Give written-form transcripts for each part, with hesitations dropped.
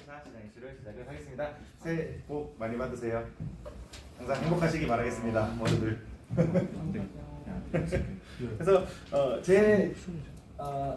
자동차 시장 이슈를 시작을 하겠습니다. 새해 복 많이 받으세요. 항상 행복하시기 바라겠습니다, 모두들. 그래서 제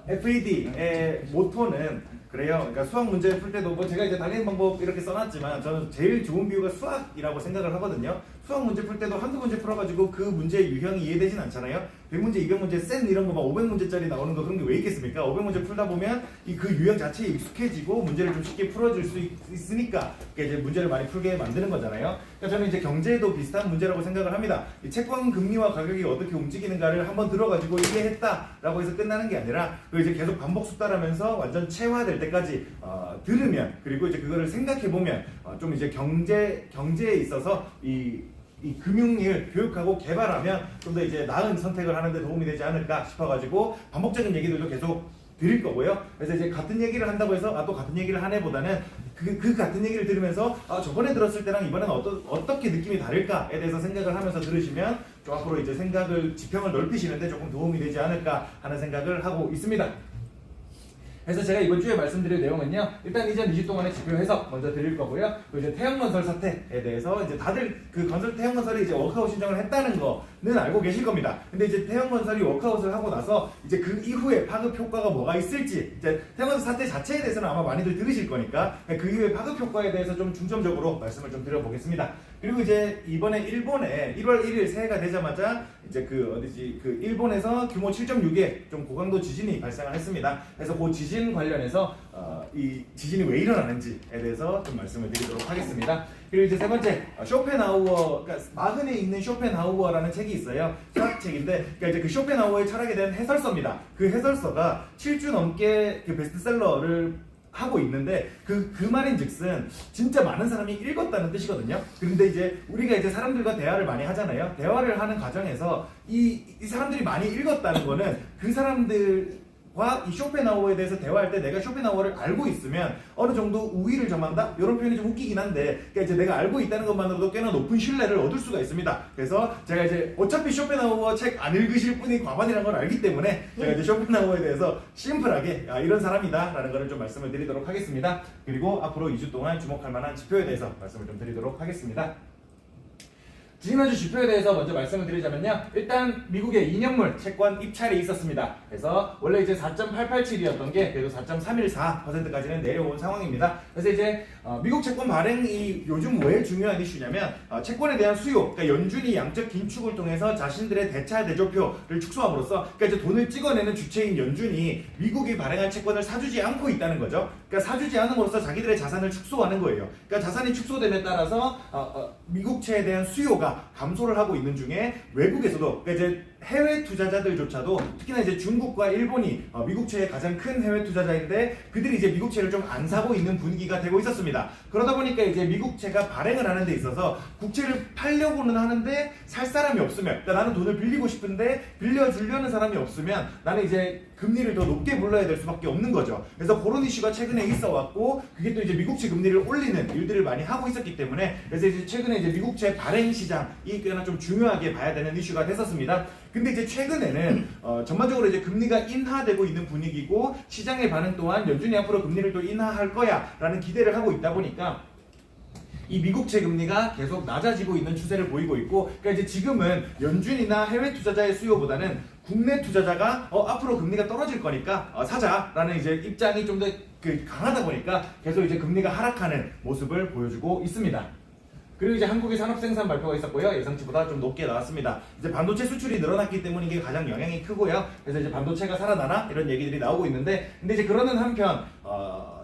FED의 모토는 그래요. 그러니까 수학 문제 풀 때도 뭐 제가 이제 달리는 방법 이렇게 써놨지만 저는 제일 좋은 비유가 수학이라고 생각을 하거든요. 수학 문제 풀 때도 한두 문제 풀어가지고 그 문제의 유형이 이해되진 않잖아요. 100문제, 200문제, 센 이런 거 막 500문제짜리 나오는 거 그런 게 왜 있겠습니까? 500문제 풀다 보면 그 유형 자체에 익숙해지고 문제를 좀 쉽게 풀어줄 수 있으니까 이제 문제를 많이 풀게 만드는 거잖아요. 그러니까 저는 이제 경제도 비슷한 문제라고 생각을 합니다. 이 채권 금리와 가격이 어떻게 움직이는가를 한번 들어가지고 이해했다라고 해서 끝나는 게 아니라 이제 계속 반복 숙달하면서 완전 체화될 때까지 들으면, 그리고 이제 그거를 생각해 보면 좀 이제 경제에 있어서 이 금융을 교육하고 개발하면 좀 더 이제 나은 선택을 하는데 도움이 되지 않을까 싶어가지고 반복적인 얘기들도 계속 드릴 거고요. 그래서 이제 같은 얘기를 한다고 해서 또 같은 얘기를 한 해보다는 그 같은 얘기를 들으면서 저번에 들었을 때랑 이번에는 어떻게 느낌이 다를까에 대해서 생각을 하면서 들으시면 좀 앞으로 이제 지평을 넓히시는데 조금 도움이 되지 않을까 하는 생각을 하고 있습니다. 그래서 제가 이번 주에 말씀드릴 내용은요, 일단 이전 2주 동안의 지표 해석 먼저 드릴 거고요. 또 이제 태형건설 사태에 대해서 이제 다들 그 태형건설이 이제 워크아웃 신청을 했다는 거는 알고 계실 겁니다. 근데 이제 태형건설이 워크아웃을 하고 나서 이제 그 이후에 파급 효과가 뭐가 있을지, 이제 태형건설 사태 자체에 대해서는 아마 많이들 들으실 거니까 그 이후에 파급 효과에 대해서 좀 중점적으로 말씀을 좀 드려보겠습니다. 그리고 이제 이번에 일본에 1월 1일 새해가 되자마자 이제 그 일본에서 규모 7.6의 좀 고강도 지진이 발생을 했습니다. 그래서 그 지진 관련해서 이 지진이 왜 일어나는지에 대해서 좀 말씀을 드리도록 하겠습니다. 그리고 이제 세 번째, 쇼펜하우어, 그러니까 마흔에 있는 쇼펜하우어라는 책이 있어요. 철학책인데, 그러니까 이제 그 쇼펜하우어의 철학에 대한 해설서입니다. 그 해설서가 7주 넘게 그 베스트셀러를 하고 있는데 그 말인즉슨 진짜 많은 사람이 읽었다는 뜻이거든요. 그런데 이제 우리가 이제 사람들과 대화를 많이 하잖아요. 대화를 하는 과정에서 이 사람들이 많이 읽었다는 거는 그 사람들과 이 쇼펜하우어에 대해서 대화할 때 내가 쇼펜하우어를 알고 있으면 어느 정도 우위를 점한다? 이런 표현이 좀 웃기긴 한데, 그러니까 이제 내가 알고 있다는 것만으로도 꽤나 높은 신뢰를 얻을 수가 있습니다. 그래서 제가 이제 어차피 쇼펜하우어 책 안 읽으실 분이 과반이라는 걸 알기 때문에 제가 이제 쇼펜하우어에 대해서 심플하게 이런 사람이다 라는 걸 좀 말씀을 드리도록 하겠습니다. 그리고 앞으로 2주 동안 주목할 만한 지표에 대해서 말씀을 좀 드리도록 하겠습니다. 지난주 지표에 대해서 먼저 말씀을 드리자면요, 일단 미국의 2년물 채권 입찰이 있었습니다. 그래서 원래 이제 4.887이었던 게 그래도 4.314%까지는 내려온 상황입니다. 그래서 이제 미국 채권 발행이 요즘 왜 중요한 이슈냐면 채권에 대한 수요, 그러니까 연준이 양적 긴축을 통해서 자신들의 대차 대조표를 축소함으로써, 그러니까 이제 돈을 찍어내는 주체인 연준이 미국이 발행한 채권을 사주지 않고 있다는 거죠. 그러니까 사주지 않음으로써 자기들의 자산을 축소하는 거예요. 그러니까 자산이 축소됨에 따라서 미국채에 대한 수요가 감소를 하고 있는 중에 외국에서도, 그러니까 이제 해외 투자자들조차도 특히나 이제 중국과 일본이 미국채의 가장 큰 해외 투자자인데 그들이 이제 미국채를 좀 안 사고 있는 분위기가 되고 있었습니다. 그러다 보니까 이제 미국채가 발행을 하는 데 있어서 국채를 팔려고는 하는데 살 사람이 없으면, 그러니까 나는 돈을 빌리고 싶은데 빌려주려는 사람이 없으면 나는 이제 금리를 더 높게 불러야 될 수밖에 없는 거죠. 그래서 그런 이슈가 최근에 있어 왔고, 그게 또 이제 미국채 금리를 올리는 일들을 많이 하고 있었기 때문에, 그래서 이제 최근에 이제 미국채 발행 시장이 꽤나 좀 중요하게 봐야 되는 이슈가 됐었습니다. 근데 이제 최근에는 전반적으로 이제 금리가 인하되고 있는 분위기고, 시장의 반응 또한 연준이 앞으로 금리를 또 인하할 거야 라는 기대를 하고 있다 보니까 이 미국채 금리가 계속 낮아지고 있는 추세를 보이고 있고, 그러니까 이제 지금은 연준이나 해외 투자자의 수요보다는 국내 투자자가 앞으로 금리가 떨어질 거니까 사자라는 이제 입장이 좀 더 강하다 보니까 계속 이제 금리가 하락하는 모습을 보여주고 있습니다. 그리고 이제 한국의 산업생산 발표가 있었고요. 예상치보다 좀 높게 나왔습니다. 이제 반도체 수출이 늘어났기 때문에 이게 가장 영향이 크고요. 그래서 이제 반도체가 살아나나 이런 얘기들이 나오고 있는데, 근데 이제 그러는 한편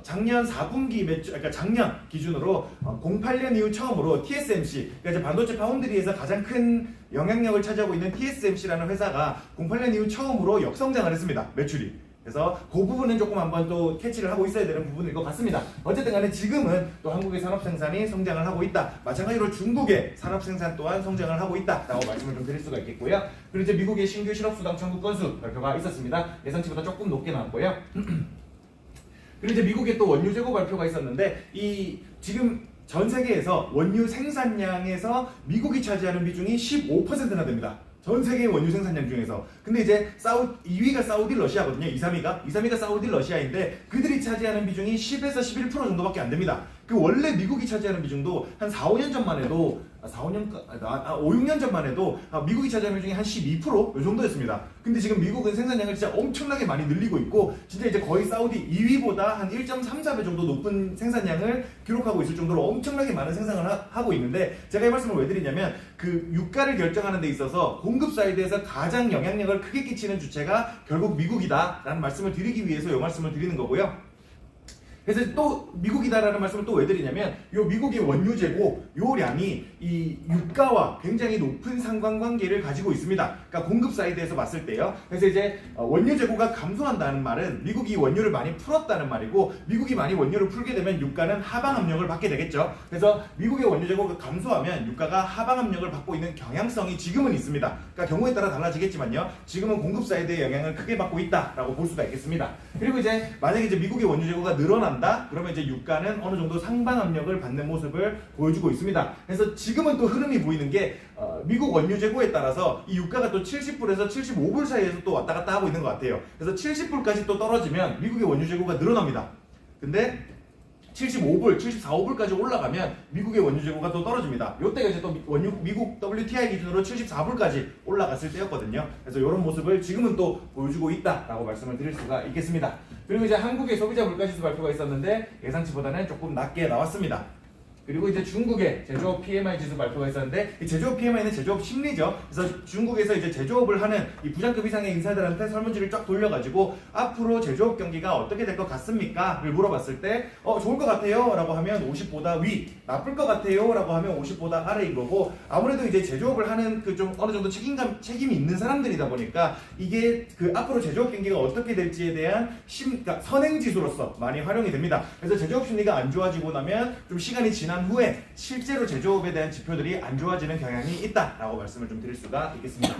작년 4분기 매출, 그러니까 작년 기준으로 08년 이후 처음으로 TSMC, 그러니까 이제 반도체 파운드리에서 가장 큰 영향력을 차지하고 있는 TSMC라는 회사가 08년 이후 처음으로 역성장을 했습니다. 매출이. 그래서 그 부분은 조금 한번 또 캐치를 하고 있어야 되는 부분일 것 같습니다. 어쨌든 간에 지금은 또 한국의 산업생산이 성장을 하고 있다. 마찬가지로 중국의 산업생산 또한 성장을 하고 있다라고 말씀을 좀 드릴 수가 있겠고요. 그리고 이제 미국의 신규 실업수당 청구 건수 발표가 있었습니다. 예상치보다 조금 높게 나왔고요. 그리고 이제 미국의 또 원유 재고 발표가 있었는데, 이 지금 전 세계에서 원유 생산량에서 미국이 차지하는 비중이 15%나 됩니다. 전 세계 원유 생산량 중에서. 근데 이제 2위가 사우디 러시아거든요. 2, 3위가 사우디 러시아인데 그들이 차지하는 비중이 10에서 11% 정도밖에 안 됩니다. 그 원래 미국이 차지하는 비중도 한 4, 5년 전만 해도 5, 6년 전만 해도 미국이 차지하는 비중이 한 12%요 정도였습니다. 근데 지금 미국은 생산량을 진짜 엄청나게 많이 늘리고 있고 진짜 이제 거의 사우디 2위보다 한 1.34배 정도 높은 생산량을 기록하고 있을 정도로 엄청나게 많은 생산을 하고 있는데 제가 이 말씀을 왜 드리냐면 그 유가를 결정하는 데 있어서 공급 사이드에서 가장 영향력을 크게 끼치는 주체가 결국 미국이다라는 말씀을 드리기 위해서 이 말씀을 드리는 거고요. 그래서 또 미국이다라는 말씀을 또 왜 드리냐면 요 미국의 원유 재고 요량이 이 유가와 굉장히 높은 상관관계를 가지고 있습니다. 그러니까 공급 사이드에서 봤을 때요. 그래서 이제 원유 재고가 감소한다는 말은 미국이 원유를 많이 풀었다는 말이고 미국이 많이 원유를 풀게 되면 유가는 하방 압력을 받게 되겠죠. 그래서 미국의 원유 재고가 감소하면 유가가 하방 압력을 받고 있는 경향성이 지금은 있습니다. 그러니까 경우에 따라 달라지겠지만요. 지금은 공급 사이드의 영향을 크게 받고 있다라고 볼 수가 있겠습니다. 그리고 이제 만약에 이제 미국의 원유 재고가 늘어난다. 그러면 이제 유가는 어느 정도 상방 압력을 받는 모습을 보여주고 있습니다. 그래서 지금은 또 흐름이 보이는 게 미국 원유 재고에 따라서 이 유가가 또 70불에서 75불 사이에서 또 왔다 갔다 하고 있는 것 같아요. 그래서 70불까지 또 떨어지면 미국의 원유 재고가 늘어납니다. 근데 75불, 74불까지 올라가면 미국의 원유 재고가 또 떨어집니다. 이때가 이제 또 미국 WTI 기준으로 74불까지 올라갔을 때였거든요. 그래서 이런 모습을 지금은 또 보여주고 있다라고 말씀을 드릴 수가 있겠습니다. 그리고 이제 한국의 소비자 물가지수 발표가 있었는데 예상치보다는 조금 낮게 나왔습니다. 그리고 이제 중국의 제조업 PMI 지수 발표가 있었는데 이 제조업 PMI는 제조업 심리죠. 그래서 중국에서 이제 제조업을 하는 이 부장급 이상의 인사들한테 설문지를 쫙 돌려가지고 앞으로 제조업 경기가 어떻게 될 것 같습니까? 를 물어봤을 때 좋을 것 같아요 라고 하면 50보다 위, 나쁠 것 같아요 라고 하면 50보다 아래인 거고 아무래도 이제 제조업을 하는 그 좀 어느 정도 책임이 있는 사람들이다 보니까 이게 그 앞으로 제조업 경기가 어떻게 될지에 대한 그러니까 선행지수로서 많이 활용이 됩니다. 그래서 제조업 심리가 안 좋아지고 나면 좀 시간이 지난 후에 실제로 제조업에 대한 지표들이 안 좋아지는 경향이 있다라고 말씀을 좀 드릴 수가 있겠습니다.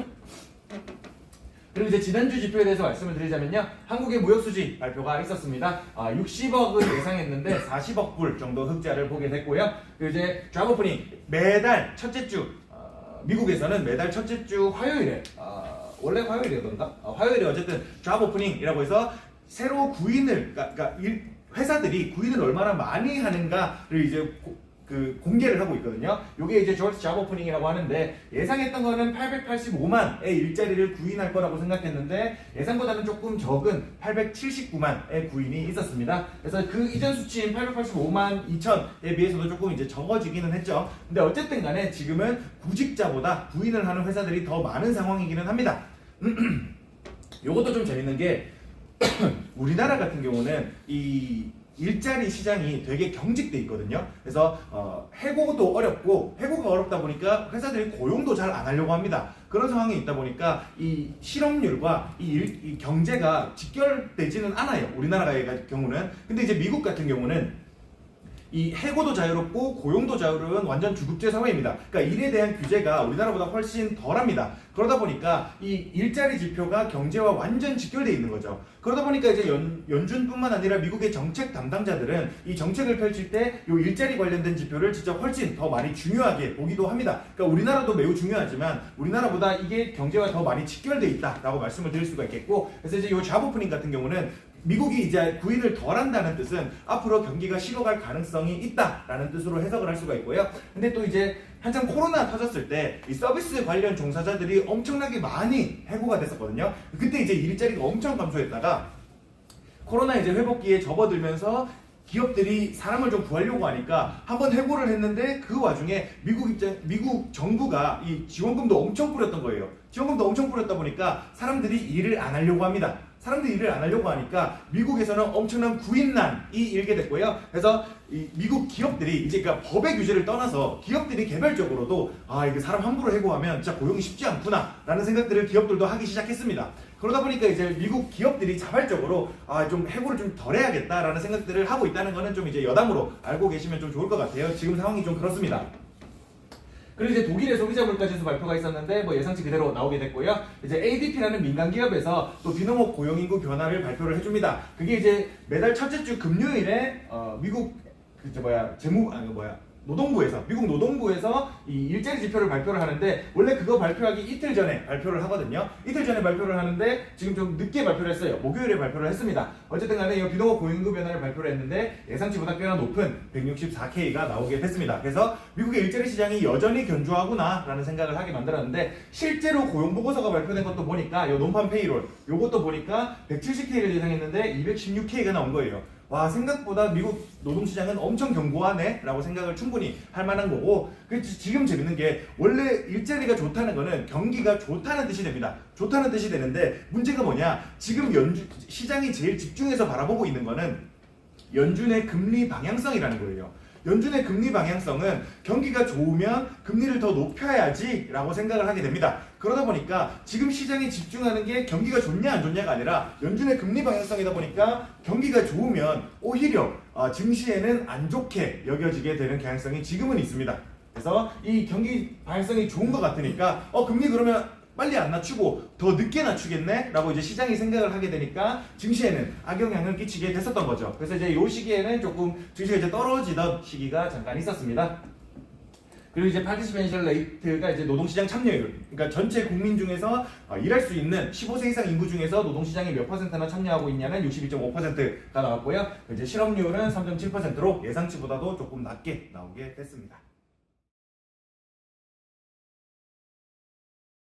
그리고 이제 지난주 지표에 대해서 말씀을 드리자면요. 한국의 무역수지 발표가 있었습니다. 60억을 예상했는데 40억 불 정도 흑자를 보게 됐고요. 그리고 이제 잡 오프닝 매달 첫째 주 미국에서는 매달 첫째 주 화요일에 원래 화요일이었던가? 화요일에 어쨌든 잡 오프닝이라고 해서 새로 구인을 그러니까 회사들이 구인을 얼마나 많이 하는가를 이제 공개를 하고 있거든요. 이게 이제 조지 잡 오프닝이라고 하는데 예상했던 거는 885만의 일자리를 구인할 거라고 생각했는데 예상보다는 조금 적은 879만의 구인이 있었습니다. 그래서 그 이전 수치인 885만 2천에 비해서도 조금 이제 적어지기는 했죠. 근데 어쨌든 간에 지금은 구직자보다 구인을 하는 회사들이 더 많은 상황이기는 합니다. 요것도 좀 재밌는 게 우리나라 같은 경우는 이 일자리 시장이 되게 경직돼 있거든요. 그래서 해고도 어렵고 해고가 어렵다 보니까 회사들이 고용도 잘 안 하려고 합니다. 그런 상황이 있다 보니까 이 실업률과 이 경제가 직결되지는 않아요. 우리나라의 경우는. 근데 이제 미국 같은 경우는 이 해고도 자유롭고 고용도 자유로운 완전 주급제 사회입니다. 그러니까 일에 대한 규제가 우리나라보다 훨씬 덜합니다. 그러다 보니까 이 일자리 지표가 경제와 완전 직결되어 있는 거죠. 그러다 보니까 이제 연준뿐만 아니라 미국의 정책 담당자들은 이 정책을 펼칠 때 이 일자리 관련된 지표를 진짜 훨씬 더 많이 중요하게 보기도 합니다. 그러니까 우리나라도 매우 중요하지만 우리나라보다 이게 경제와 더 많이 직결되어 있다라고 말씀을 드릴 수가 있겠고, 그래서 이제 이 잡 오프닝 같은 경우는 미국이 이제 구인을 덜 한다는 뜻은 앞으로 경기가 식어갈 가능성이 있다라는 뜻으로 해석을 할 수가 있고요. 근데 또 이제 한참 코로나 터졌을 때 이 서비스 관련 종사자들이 엄청나게 많이 해고가 됐었거든요. 그때 이제 일자리가 엄청 감소했다가 코로나 이제 회복기에 접어들면서 기업들이 사람을 좀 구하려고 하니까 한번 해고를 했는데 그 와중에 미국 정부가 이 지원금도 엄청 뿌렸던 거예요. 지원금도 엄청 뿌렸다 보니까 사람들이 일을 안 하려고 합니다. 사람들이 일을 안 하려고 하니까 미국에서는 엄청난 구인난이 일게 됐고요. 그래서 이 미국 기업들이 이제 그러니까 법의 규제를 떠나서 기업들이 개별적으로도 이게 사람 함부로 해고하면 진짜 고용이 쉽지 않구나 라는 생각들을 기업들도 하기 시작했습니다. 그러다 보니까 이제 미국 기업들이 자발적으로 좀 해고를 좀 덜 해야겠다라는 생각들을 하고 있다는 거는 좀 이제 여담으로 알고 계시면 좀 좋을 것 같아요. 지금 상황이 좀 그렇습니다. 그리고 이제 독일의 소비자 물가지수 발표가 있었는데 뭐 예상치 그대로 나오게 됐고요. 이제 ADP라는 민간 기업에서 또 비농업 고용인구 변화를 발표를 해줍니다. 그게 이제 매달 첫째 주 금요일에 미국 노동부에서 미국 노동부에서 이 일자리 지표를 발표를 하는데 원래 그거 발표하기 이틀 전에 발표를 하거든요. 이틀 전에 발표를 하는데 지금 좀 늦게 발표를 했어요. 목요일에 발표를 했습니다. 어쨌든 간에 이 비동업 고용인구 변화를 발표를 했는데 예상치보다 꽤나 높은 164K가 나오게 됐습니다. 그래서 미국의 일자리 시장이 여전히 견조하구나 라는 생각을 하게 만들었는데 실제로 고용보고서가 발표된 것도 보니까 이 논판 페이롤 요것도 보니까 170K를 예상했는데 216K가 나온 거예요. 와, 생각보다 미국 노동시장은 엄청 견고하네 라고 생각을 충분히 할 만한 거고, 지금 재밌는 게 원래 일자리가 좋다는 거는 경기가 좋다는 뜻이 됩니다. 좋다는 뜻이 되는데 문제가 뭐냐, 지금 시장이 제일 집중해서 바라보고 있는 거는 연준의 금리 방향성이라는 거예요. 연준의 금리 방향성은 경기가 좋으면 금리를 더 높여야지 라고 생각을 하게 됩니다. 그러다 보니까 지금 시장이 집중하는 게 경기가 좋냐 안 좋냐가 아니라 연준의 금리 방향성이다 보니까 경기가 좋으면 오히려 증시에는 안 좋게 여겨지게 되는 경향성이 지금은 있습니다. 그래서 이 경기 방향성이 좋은 것 같으니까 금리 그러면 빨리 안 낮추고 더 늦게 낮추겠네? 라고 이제 시장이 생각을 하게 되니까 증시에는 악영향을 끼치게 됐었던 거죠. 그래서 이제 이 시기에는 조금 증시가 이제 떨어지던 시기가 잠깐 있었습니다. 그리고 이제 파티시펜셜 레이트가 이제 노동시장 참여율, 그러니까 전체 국민 중에서 일할 수 있는 15세 이상 인구 중에서 노동시장에 몇 %나 참여하고 있냐는 62.5%가 나왔고요. 이제 실업률은 3.7%로 예상치보다도 조금 낮게 나오게 됐습니다.